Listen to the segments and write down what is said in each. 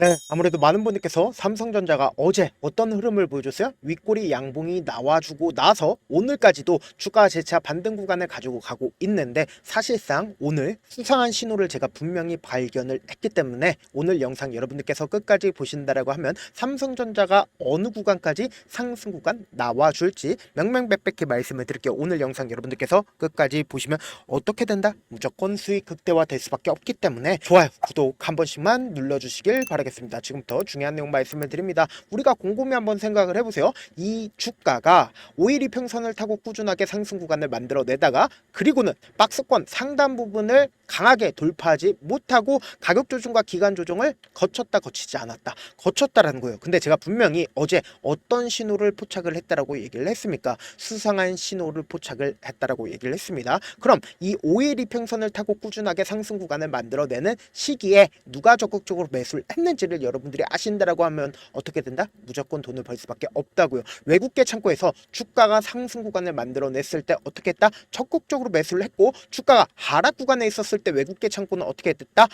네, 아무래도 많은 분들께서 삼성전자가 어제 어떤 흐름을 보여줬어요? 윗꼬리 양봉이 나와주고 나서 오늘까지도 주가 재차 반등 구간을 가지고 가고 있는데, 사실상 오늘 수상한 신호를 제가 분명히 발견을 했기 때문에 오늘 영상 여러분들께서 끝까지 보신다라고 하면 삼성전자가 어느 구간까지 상승 구간 나와줄지 명명백백히 말씀을 드릴게요. 오늘 영상 여러분들께서 끝까지 보시면 어떻게 된다? 무조건 수익 극대화 될 수밖에 없기 때문에 좋아요, 구독 한 번씩만 눌러주시길 바라겠습니다. 지금부터 중요한 내용 말씀을 드립니다. 우리가 곰곰이 한번 생각을 해보세요. 이 주가가 5일 이평선을 타고 꾸준하게 상승 구간을 만들어내다가, 그리고는 박스권 상단 부분을 강하게 돌파하지 못하고 가격 조정과 기간 조정을 거쳤다 거치지 않았다, 거쳤다라는 거예요. 근데 제가 분명히 어제 어떤 신호를 포착을 했다라고 얘기를 했습니까? 수상한 신호를 포착을 했다라고 얘기를 했습니다. 그럼 이 5일 이평선을 타고 꾸준하게 상승 구간을 만들어내는 시기에 누가 적극적으로 매수를 했는지를 여러분들이 아신다라고 하면 어떻게 된다? 무조건 돈을 벌 수밖에 없다고요. 외국계 창고에서 주가가 상승 구간을 만들어냈을 때 어떻게 했다? 적극적으로 매수를 했고, 주가가 하락 구간에 있었을 때 외국계 창고는 어떻게 됐다?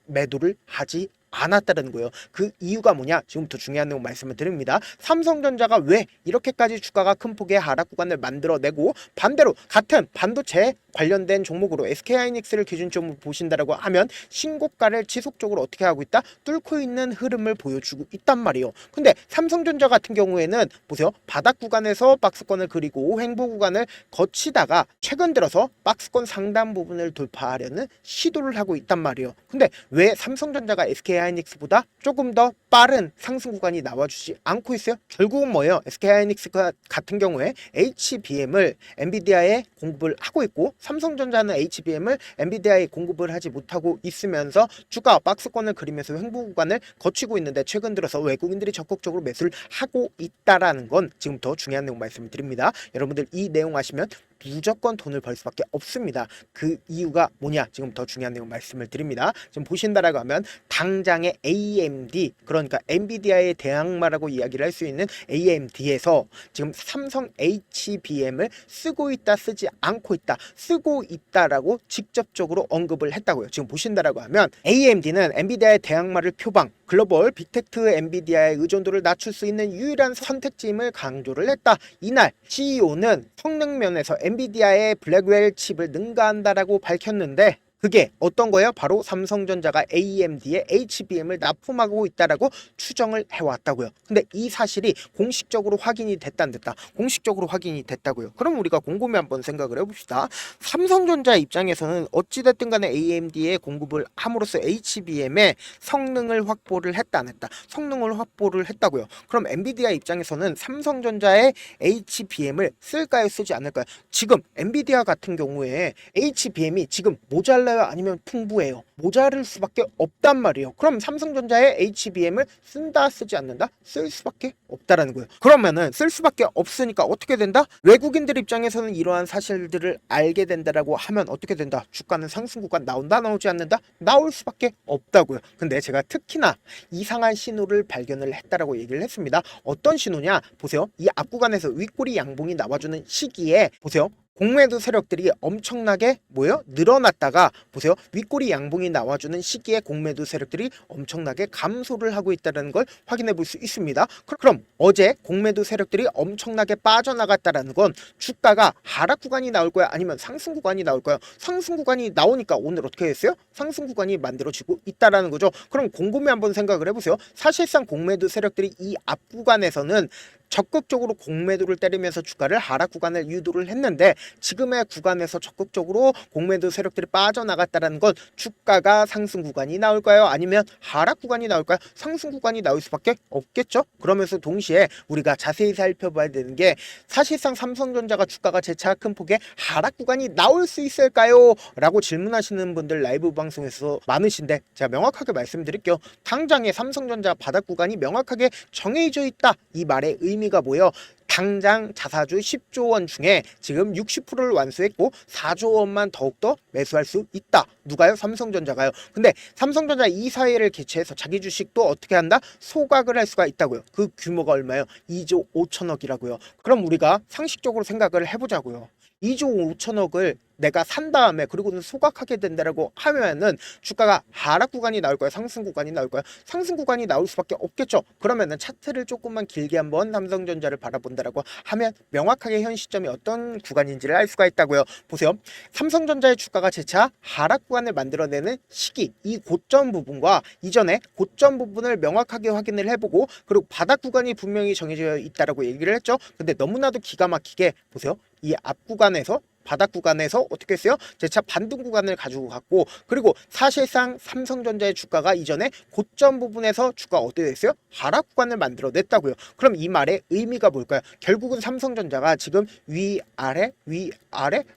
매도를 하지 않았다는 거예요. 그 이유가 뭐냐? 지금부터 중요한 내용 말씀을 드립니다. 삼성전자가 왜 이렇게까지 주가가 큰 폭의 하락 구간을 만들어내고, 반대로 같은 반도체 관련된 종목으로 SK하이닉스를 기준점으로 보신다라고 하면 신고가를 지속적으로 어떻게 하고 있다? 뚫고 있는 흐름을 보여주고 있단 말이에요. 근데 삼성전자 같은 경우에는 보세요. 바닥 구간에서 박스권을 그리고 횡보 구간을 거치다가 최근 들어서 박스권 상단 부분을 돌파하려는 시도를 하고 있단 말이에요. 근데 왜 삼성전자가 SK하이닉스보다 조금 더 빠른 상승 구간이 나와주지 않고 있어요? 결국은 뭐예요? SK하이닉스 같은 경우에 HBM을 엔비디아에 공급을 하고 있고, 삼성전자는 HBM을 엔비디아에 공급을 하지 못하고 있으면서 주가 박스권을 그리면서 횡보 구간을 거치고 있는데, 최근 들어서 외국인들이 적극적으로 매수를 하고 있다라는 건 지금부터 중요한 내용 말씀을 드립니다. 여러분들 이 내용 아시면 무조건 돈을 벌 수밖에 없습니다. 그 이유가 뭐냐? 지금부터 중요한 내용 말씀을 드립니다. 지금 보신다라고 하면 당장의 AMD, 그러니까 엔비디아의 대항마라고 이야기를 할 수 있는 AMD에서 지금 삼성 HBM을 쓰고 있다, 쓰지 않고 있다, 쓰고 있다라고 직접적으로 언급을 했다고요. 지금 보신다라고 하면 AMD는 엔비디아의 대항마를 표방, 글로벌 빅테크 엔비디아의 의존도를 낮출 수 있는 유일한 선택지임을 강조를 했다. 이날 CEO는 성능 면에서 엔비디아의 블랙웰 칩을 능가한다라고 밝혔는데, 그게 어떤 거예요? 바로 삼성전자가 AMD의 HBM을 납품하고 있다라고 추정을 해왔다고요. 근데 이 사실이 공식적으로 확인이 됐다 안 됐다? 공식적으로 확인이 됐다고요. 그럼 우리가 곰곰이 한번 생각을 해봅시다. 삼성전자 입장에서는 어찌됐든 간에 AMD에 공급을 함으로써 HBM의 성능을 확보를 했다 안 했다? 성능을 확보를 했다고요. 그럼 엔비디아 입장에서는 삼성전자의 HBM을 쓸까요, 쓰지 않을까요? 지금 엔비디아 같은 경우에 HBM이 지금 모자라요, 아니면 풍부해요? 모자랄 수밖에 없단 말이에요. 그럼 삼성전자의 HBM을 쓴다, 쓰지 않는다? 쓸 수밖에 없다라는 거예요. 그러면은 쓸 수밖에 없으니까 어떻게 된다? 외국인들 입장에서는 이러한 사실들을 알게 된다라고 하면 어떻게 된다? 주가는 상승 구간 나온다, 나오지 않는다? 나올 수밖에 없다고요. 근데 제가 특히나 이상한 신호를 발견을 했다라고 얘기를 했습니다. 어떤 신호냐? 보세요. 이 앞구간에서 윗꼬리 양봉이 나와주는 시기에 보세요. 공매도 세력들이 엄청나게 뭐예요? 늘어났다가 보세요. 윗꼬리 양봉이 나와주는 시기에 공매도 세력들이 엄청나게 감소를 하고 있다는 걸 확인해 볼 수 있습니다. 그럼 어제 공매도 세력들이 엄청나게 빠져나갔다는 건 주가가 하락 구간이 나올 거야, 아니면 상승 구간이 나올 거야? 상승 구간이 나오니까 오늘 어떻게 했어요? 상승 구간이 만들어지고 있다라는 거죠. 그럼 곰곰이 한번 생각을 해보세요. 사실상 공매도 세력들이 이 앞 구간에서는 적극적으로 공매도를 때리면서 주가를 하락 구간을 유도를 했는데, 지금의 구간에서 적극적으로 공매도 세력들이 빠져나갔다는 건 주가가 상승 구간이 나올까요, 아니면 하락 구간이 나올까요? 상승 구간이 나올 수밖에 없겠죠. 그러면서 동시에 우리가 자세히 살펴봐야 되는 게, 사실상 삼성전자가 주가가 재차 큰 폭의 하락 구간이 나올 수 있을까요? 라고 질문하시는 분들 라이브 방송에서 많으신데, 제가 명확하게 말씀드릴게요. 당장의 삼성전자 바닥 구간이 명확하게 정해져 있다, 이 말의 의미가 뭐예요? 당장 자사주 10조 원 중에 지금 60%를 완수했고 4조 원만 더욱더 매수할 수 있다. 누가요? 삼성전자가요. 근데 삼성전자 이 사회를 개최해서 자기 주식도 어떻게 한다? 소각을 할 수가 있다고요. 그 규모가 얼마예요? 2조 5천억이라고요. 그럼 우리가 상식적으로 생각을 해보자고요. 2조 5천억을 내가 산 다음에 그리고는 소각하게 된다라고 하면은 주가가 하락 구간이 나올까요? 상승 구간이 나올까요? 상승 구간이 나올 수밖에 없겠죠. 그러면은 차트를 조금만 길게 한번 삼성전자를 바라본다라고 하면 명확하게 현 시점이 어떤 구간인지를 알 수가 있다고요. 보세요. 삼성전자의 주가가 재차 하락 구간을 만들어내는 시기, 이 고점 부분과 이전에 고점 부분을 명확하게 확인을 해보고 그리고 바닥 구간이 분명히 정해져 있다라고 얘기를 했죠. 근데 너무나도 기가 막히게 보세요. 이 앞 구간에서 바닥 구간에서 어떻게 했어요? 재차 반등 구간을 가지고 갔고 그리고 사실상 삼성전자의 주가가 이전에 고점 부분에서 주가 어떻게 됐어요? 하락 구간을 만들어냈다고요. 그럼 이 말의 의미가 뭘까요? 결국은 삼성전자가 지금 위아래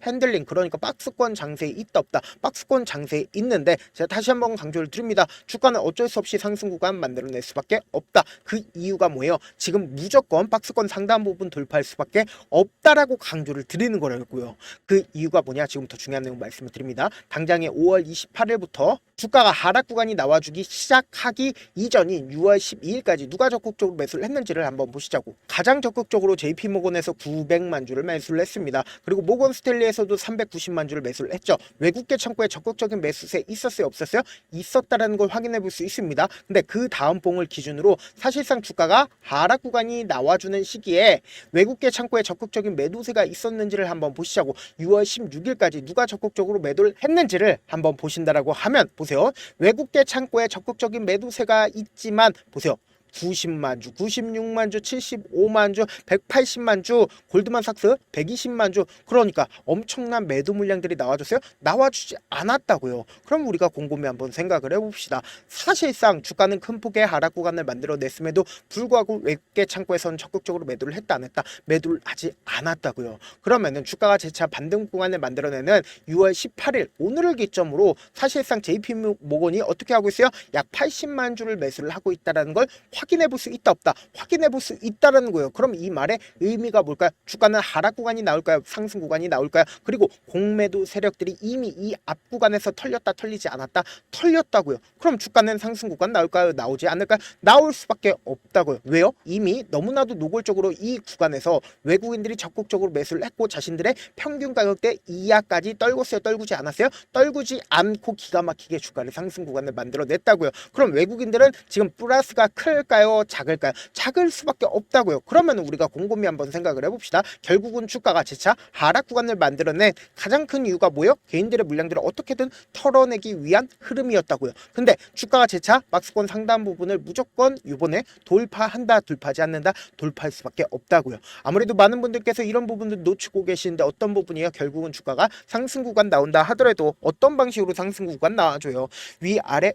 핸들링 그러니까 박스권 장세에 있다 없다 박스권 장세에 있는데 제가 다시 한번 강조를 드립니다. 주가는 어쩔 수 없이 상승 구간 만들어낼 수밖에 없다. 그 이유가 뭐예요? 지금 무조건 박스권 상단 부분 돌파할 수밖에 없다라고 강조를 드리는 거라고요. 그 이유가 뭐냐? 지금부터 중요한 내용 말씀을 드립니다. 당장에 5월 28일부터 주가가 하락 구간이 나와주기 시작하기 이전인 6월 12일까지 누가 적극적으로 매수를 했는지를 한번 보시자고. 가장 적극적으로 JP모건에서 900만 주를 매수를 했습니다. 그리고 모건 스탠리에서도 390만 주를 매수를 했죠. 외국계 창구에 적극적인 매수세 있었어요? 없었어요? 있었다라는 걸 확인해 볼 수 있습니다. 근데 그 다음 봉을 기준으로 사실상 주가가 하락 구간이 나와주는 시기에 외국계 창구에 적극적인 매도세가 있었는지를 한번 보시자고. 6월 16일까지 누가 적극적으로 매도를 했는지를 한번 보신다라고 하면 보세요. 외국계 창고에 적극적인 매도세가 있지만 보세요. 90만 주, 96만 주, 75만 주, 180만 주, 골드만삭스 120만 주. 그러니까 엄청난 매도 물량들이 나와줬어요? 나와주지 않았다고요. 그럼 우리가 곰곰이 한번 생각을 해봅시다. 사실상 주가는 큰 폭의 하락 구간을 만들어냈음에도 불구하고 외국계 창고에서는 적극적으로 매도를 했다 안 했다? 매도를 하지 않았다고요. 그러면은 주가가 재차 반등 구간을 만들어내는 6월 18일 오늘을 기점으로 사실상 JP모건이 어떻게 하고 있어요? 약 80만 주를 매수를 하고 있다는 걸 확인해 볼 수 있다 없다 확인해 볼 수 있다라는 거예요. 그럼 이 말의 의미가 뭘까요? 주가는 하락 구간이 나올까요? 상승 구간이 나올까요? 그리고 공매도 세력들이 이미 이 앞 구간에서 털렸다 털리지 않았다 털렸다고요. 그럼 주가는 상승 구간 나올까요? 나오지 않을까요? 나올 수밖에 없다고요. 왜요? 이미 너무나도 노골적으로 이 구간에서 외국인들이 적극적으로 매수를 했고 자신들의 평균 가격대 이하까지 떨궜어요? 떨구지 않았어요? 떨구지 않고 기가 막히게 주가를 상승 구간을 만들어냈다고요. 그럼 외국인들은 지금 플러스가 클까요? 작을까요? 작을 수밖에 없다고요. 그러면 우리가 곰곰이 한번 생각을 해봅시다. 결국은 주가가 재차 하락 구간을 만들어낸 가장 큰 이유가 뭐예요? 개인들의 물량들을 어떻게든 털어내기 위한 흐름이었다고요. 근데 주가가 재차 박스권 상단 부분을 무조건 이번에 돌파한다 돌파하지 않는다 돌파할 수밖에 없다고요. 아무래도 많은 분들께서 이런 부분들 놓치고 계시는데 어떤 부분이에요? 결국은 주가가 상승 구간 나온다 하더라도 어떤 방식으로 상승 구간 나와줘요? 위아래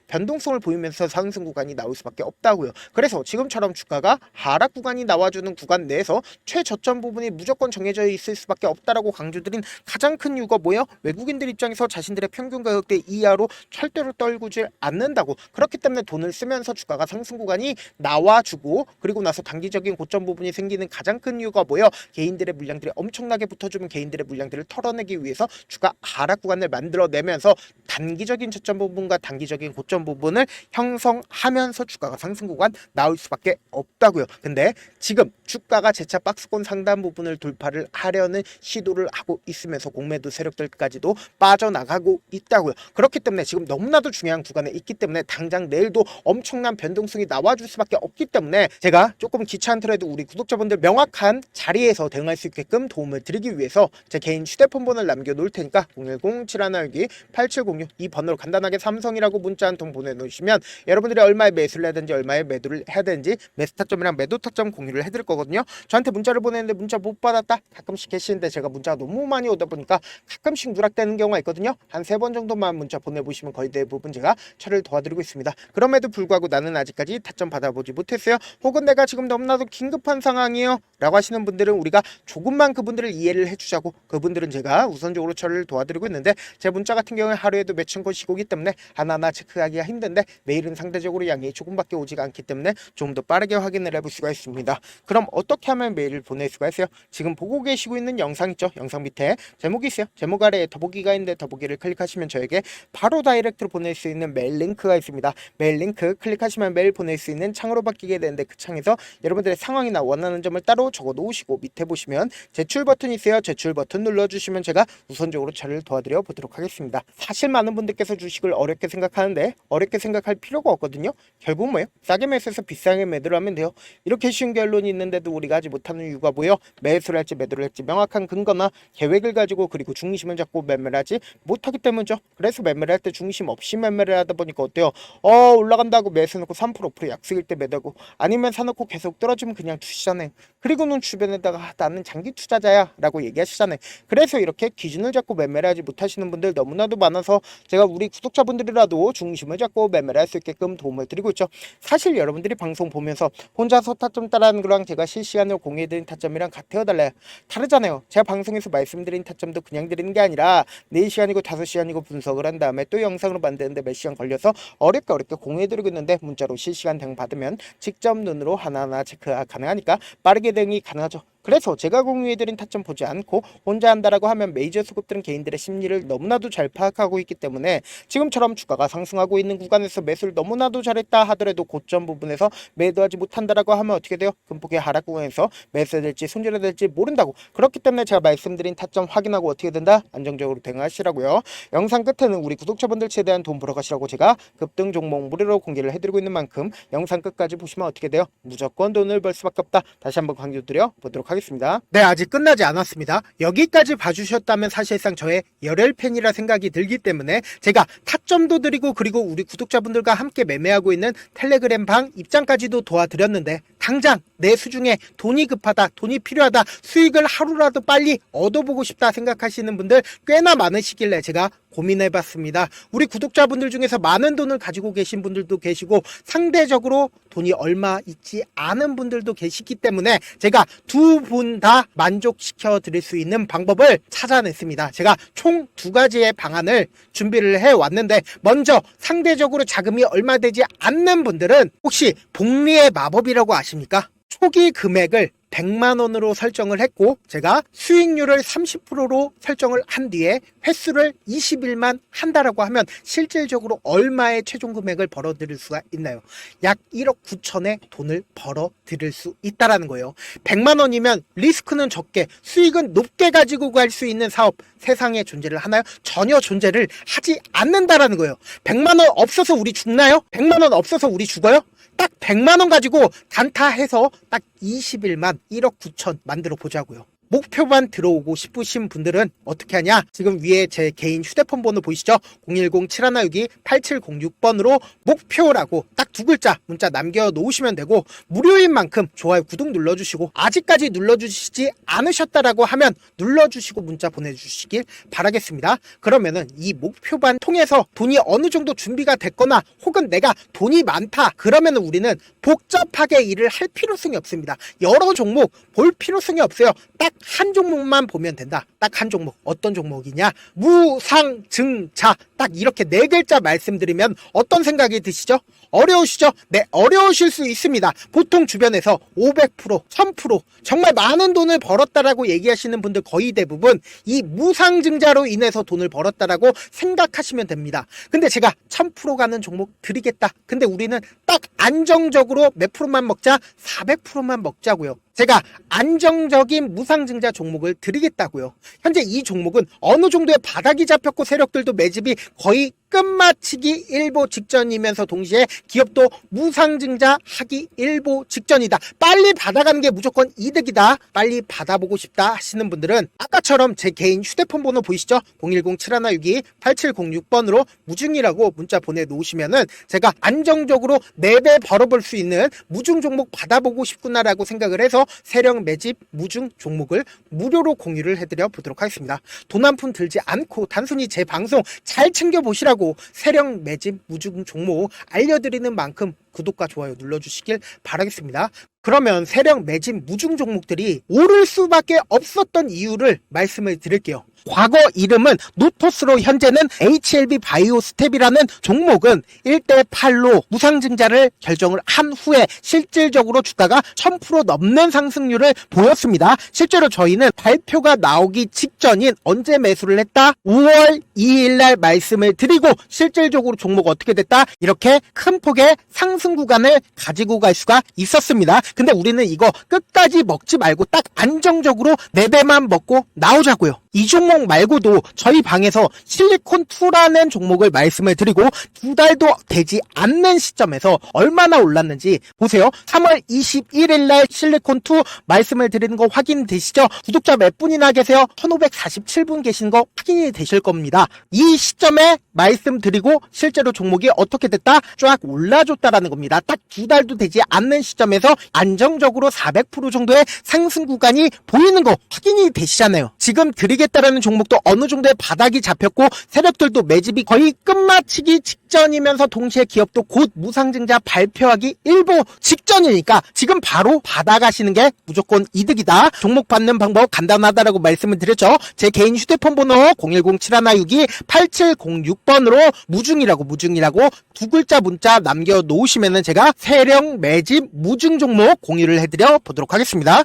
변동성을 보이면서 상승 구간이 나올 수밖에 없다고요. 그래서 지금처럼 주가가 하락 구간이 나와주는 구간 내에서 최저점 부분이 무조건 정해져 있을 수밖에 없다라고 강조드린 가장 큰 이유가 뭐예요? 외국인들 입장에서 자신들의 평균 가격대 이하로 절대로 떨구질 않는다고. 그렇기 때문에 돈을 쓰면서 주가가 상승 구간이 나와주고 그리고 나서 단기적인 고점 부분이 생기는 가장 큰 이유가 뭐예요? 개인들의 물량들이 엄청나게 붙어주면 개인들의 물량들을 털어내기 위해서 주가 하락 구간을 만들어내면서 단기적인 저점 부분과 단기적인 고점 부분을 형성하면서 주가가 상승 구간 나올 수밖에 없다고요. 근데 지금 주가가 재차 박스권 상단 부분을 돌파를 하려는 시도를 하고 있으면서 공매도 세력들까지도 빠져나가고 있다고요. 그렇기 때문에 지금 너무나도 중요한 구간에 있기 때문에 당장 내일도 엄청난 변동성이 나와줄 수밖에 없기 때문에 제가 조금 귀찮더라도 우리 구독자분들 명확한 자리에서 대응할 수 있게끔 도움을 드리기 위해서 제 개인 휴대폰 번호를 남겨놓을 테니까 010-7112-8706 이 번호로 간단하게 삼성이라고 문자 한 통 보내놓으시면 여러분들이 얼마에 매수를 해야 되는지 얼마에 매도를 해야 되는지 매수 타점이랑 매도 타점 공유를 해드릴 거거든요. 저한테 문자를 보내는데 문자 못 받았다 가끔씩 계시는데 제가 문자가 너무 많이 오다 보니까 가끔씩 누락되는 경우가 있거든요. 한 3번 정도만 문자 보내보시면 거의 대부분 제가 처리를 도와드리고 있습니다. 그럼에도 불구하고 나는 아직까지 타점 받아보지 못했어요. 혹은 내가 지금 너무나도 긴급한 상황이에요 라고 하시는 분들은 우리가 조금만 그분들을 이해를 해주자고 그분들은 제가 우선적으로 처리를 도와드리고 있는데 제 문자 같은 경우에 하루에도 하루에도 몇천 건씩 오기 때문에 하나하나 체크하기가 힘든데 매일은 상대적으로 양이 조금밖에 오지가 않기 때문에 좀 더 빠르게 확인을 해볼 수가 있습니다. 그럼 어떻게 하면 메일을 보낼 수가 있어요? 지금 보고 계시고 있는 영상 있죠? 영상 밑에 제목이 있어요. 제목 아래에 더보기가 있는데 더보기를 클릭하시면 저에게 바로 다이렉트로 보낼 수 있는 메일 링크가 있습니다. 메일 링크 클릭하시면 메일 보낼 수 있는 창으로 바뀌게 되는데 그 창에서 여러분들의 상황이나 원하는 점을 따로 적어 놓으시고 밑에 보시면 제출 버튼이 있어요. 제출 버튼 눌러주시면 제가 우선적으로 저를 도와드려 보도록 하겠습니다. 사실 많은 분들께서 주식을 어렵게 생각하는데 어렵게 생각할 필요가 없거든요. 결국 뭐예요? 싸게 매수해서 비싸게 매도를 하면 돼요. 이렇게 쉬운 결론이 있는데도 우리가 하지 못하는 이유가 뭐예요? 매수를 할지 매도를 할지 명확한 근거나 계획을 가지고 그리고 중심을 잡고 매매를 하지 못하기 때문이죠. 그래서 매매를 할 때 중심 없이 매매를 하다 보니까 어때요? 올라간다고 매수해놓고 3% 5% 약속일 때 매도하고 아니면 사놓고 계속 떨어지면 그냥 투시잖아요. 그리고는 주변에다가 나는 장기 투자자야 라고 얘기하시잖아요. 그래서 이렇게 기준을 잡고 매매를 하지 못하시는 분들 너무나도 많아서 제가 우리 구독자분들이라도 중심을 잡고 매매를 할 수 있게끔 도움을 드리고 있죠. 사실 여러분들이 방송 보면서 혼자서 타점 따라하는 거랑 제가 실시간으로 공유해드린 타점이랑 같아요 달라요? 다르잖아요. 제가 방송에서 말씀드린 타점도 그냥 드리는 게 아니라 4시간이고 5시간이고 분석을 한 다음에 또 영상으로 만드는데 몇 시간 걸려서 어렵게 공유해드리고 있는데 문자로 실시간 대응 받으면 직접 눈으로 하나하나 체크가 가능하니까 빠르게 대응이 가능하죠. 그래서 제가 공유해드린 타점 보지 않고 혼자 한다라고 하면 메이저 수급들은 개인들의 심리를 너무나도 잘 파악하고 있기 때문에 지금처럼 주가가 상승하고 있는 구간에서 매수를 너무나도 잘했다 하더라도 고점 부분에서 매도하지 못한다라고 하면 어떻게 돼요? 금폭의 하락 구간에서 매수해야 될지 손절해야 될지 모른다고. 그렇기 때문에 제가 말씀드린 타점 확인하고 어떻게 된다? 안정적으로 대응하시라고요. 영상 끝에는 우리 구독자분들 최대한 돈 벌어가시라고 제가 급등 종목 무료로 공개를 해드리고 있는 만큼 영상 끝까지 보시면 어떻게 돼요? 무조건 돈을 벌 수밖에 없다. 다시 한번 강조드려 보도록 하겠습니다. 네, 아직 끝나지 않았습니다. 여기까지 봐주셨다면 사실상 저의 열혈 팬이라 생각이 들기 때문에 제가 타점도 드리고 그리고 우리 구독자분들과 함께 매매하고 있는 텔레그램 방 입장까지도 도와드렸는데 당장 내 수중에 돈이 급하다, 돈이 필요하다, 수익을 하루라도 빨리 얻어보고 싶다 생각하시는 분들 꽤나 많으시길래 제가 고민해봤습니다. 우리 구독자분들 중에서 많은 돈을 가지고 계신 분들도 계시고 상대적으로 돈이 얼마 있지 않은 분들도 계시기 때문에 제가 두 분 다 만족시켜 드릴 수 있는 방법을 찾아냈습니다. 제가 총 2가지의 방안을 준비를 해왔는데 먼저 상대적으로 자금이 얼마 되지 않는 분들은 혹시 복리의 마법이라고 아십니까? 초기 금액을 100만원으로 설정을 했고 제가 수익률을 30%로 설정을 한 뒤에 횟수를 20일만 한다라고 하면 실질적으로 얼마의 최종 금액을 벌어 드릴 수가 있나요? 약 1억 9천의 돈을 벌어 드릴 수 있다라는 거예요. 100만원이면 리스크는 적게 수익은 높게 가지고 갈 수 있는 사업 세상에 존재를 하나요? 전혀 존재를 하지 않는다라는 거예요. 100만원 없어서 우리 죽나요? 100만원 없어서 우리 죽어요? 딱 100만원 가지고 단타해서 딱 20일만 1억 9천 만들어 보자고요. 목표만 들어오고 싶으신 분들은 어떻게 하냐? 지금 위에 제 개인 휴대폰 번호 보이시죠? 010-7162-8706번으로 목표라고 딱 2글자 문자 남겨놓으시면 되고 무료인 만큼 좋아요 구독 눌러주시고 아직까지 눌러주시지 않으셨다라고 하면 눌러주시고 문자 보내주시길 바라겠습니다. 그러면은 이 목표반 통해서 돈이 어느 정도 준비가 됐거나 혹은 내가 돈이 많다 그러면은 우리는 복잡하게 일을 할 필요성이 없습니다. 여러 종목 볼 필요성이 없어요. 딱 한 종목만 보면 된다. 딱 한 종목. 어떤 종목이냐? 무상증자. 딱 이렇게 4글자 말씀드리면 어떤 생각이 드시죠? 어려우시죠? 네, 어려우실 수 있습니다. 보통 주변에서 500%, 1000% 정말 많은 돈을 벌었다라고 얘기하시는 분들 거의 대부분 이 무상증자로 인해서 돈을 벌었다라고 생각하시면 됩니다. 근데 제가 1000% 가는 종목 드리겠다. 근데 우리는 딱 안정적으로 몇 프로만 먹자? 400%만 먹자고요. 제가 안정적인 무상증자 종목을 드리겠다고요. 현재 이 종목은 어느 정도의 바닥이 잡혔고 세력들도 매집이 거의 끝마치기 일보 직전이면서 동시에 기업도 무상증자 하기 일보 직전이다. 빨리 받아가는 게 무조건 이득이다. 빨리 받아보고 싶다 하시는 분들은 아까처럼 제 개인 휴대폰 번호 보이시죠? 010-7162-8706번으로 무중이라고 문자 보내놓으시면은 제가 안정적으로 4배 벌어볼 수 있는 무중 종목 받아보고 싶구나라고 생각을 해서 세력 매집 무중 종목을 무료로 공유를 해드려 보도록 하겠습니다. 돈 한 푼 들지 않고 단순히 제 방송 잘 챙겨보시라고 세력 매집 무중 종목 알려드리는 만큼 구독과 좋아요 눌러주시길 바라겠습니다. 그러면 세력 매집 무중 종목들이 오를 수밖에 없었던 이유를 말씀을 드릴게요. 과거 이름은 노토스로 현재는 HLB 바이오스텝이라는 종목은 1대8로 무상증자를 결정을 한 후에 실질적으로 주가가 1000% 넘는 상승률을 보였습니다. 실제로 저희는 발표가 나오기 직전인 언제 매수를 했다? 5월 2일 날 말씀을 드리고 실질적으로 종목 어떻게 됐다? 이렇게 큰 폭의 상승 구간을 가지고 갈 수가 있었습니다. 근데 우리는 이거 끝까지 먹지 말고 딱 안정적으로 4배만 먹고 나오자고요. 이 종목 말고도 저희 방에서 실리콘2라는 종목을 말씀을 드리고 2달도 되지 않는 시점에서 얼마나 올랐는지 보세요. 3월 21일 날 실리콘2 말씀을 드리는 거 확인되시죠? 구독자 몇 분이나 계세요? 1547분 계신 거 확인이 되실 겁니다. 이 시점에 말씀드리고 실제로 종목이 어떻게 됐다? 쫙 올라줬다라는 겁니다. 딱 2달도 되지 않는 시점에서 안정적으로 400% 정도의 상승 구간이 보이는 거 확인이 되시잖아요. 지금 드리겠다라는 종목도 어느 정도의 바닥이 잡혔고 세력들도 매집이 거의 끝마치기 직전이면서 동시에 기업도 곧 무상증자 발표하기 일보 직전이니까 지금 바로 받아가시는 게 무조건 이득이다. 종목 받는 방법 간단하다라고 말씀을 드렸죠. 제 개인 휴대폰 번호 010-7162-8706번으로 무중이라고 두 글자 문자 남겨놓으시면은 제가 세력 매집 무중 종목 공유를 해드려 보도록 하겠습니다.